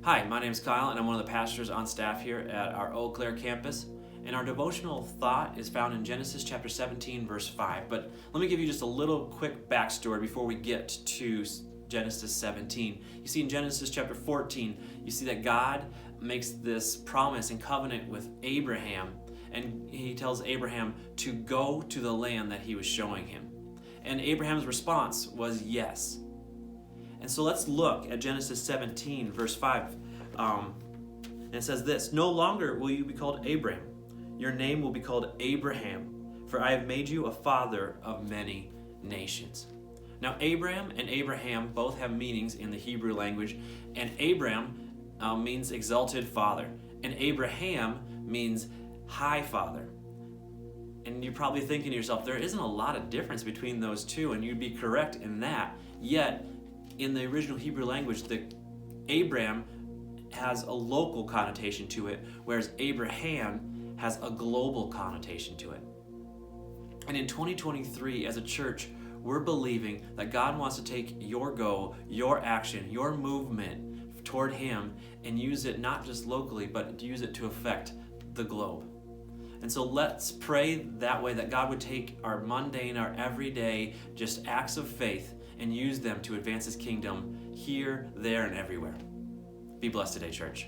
Hi, my name is Kyle, and I'm one of the pastors on staff here at our Eau Claire campus. And our devotional thought is found in Genesis chapter 17, verse 5. But let me give you just a little quick backstory before we get to Genesis 17. You see in Genesis chapter 14, you see that God makes this promise and covenant with Abraham, and he tells Abraham to go to the land that he was showing him. And Abraham's response was yes. And so let's look at Genesis 17, verse 5. And it says this: "No longer will you be called Abram. Your name will be called Abraham, for I have made you a father of many nations." Now, Abram and Abraham both have meanings in the Hebrew language, and Abram means exalted father, and Abraham means high father. And you're probably thinking to yourself, there isn't a lot of difference between those two, and you'd be correct in that. Yet, in the original Hebrew language, the Abram has a local connotation to it, whereas Abraham has a global connotation to it. And in 2023, as a church, we're believing that God wants to take your go, your action, your movement toward Him and use it not just locally, but use it to affect the globe. And so let's pray that way, that God would take our mundane, our everyday, just acts of faith and use them to advance His kingdom here, there, and everywhere. Be blessed today, church.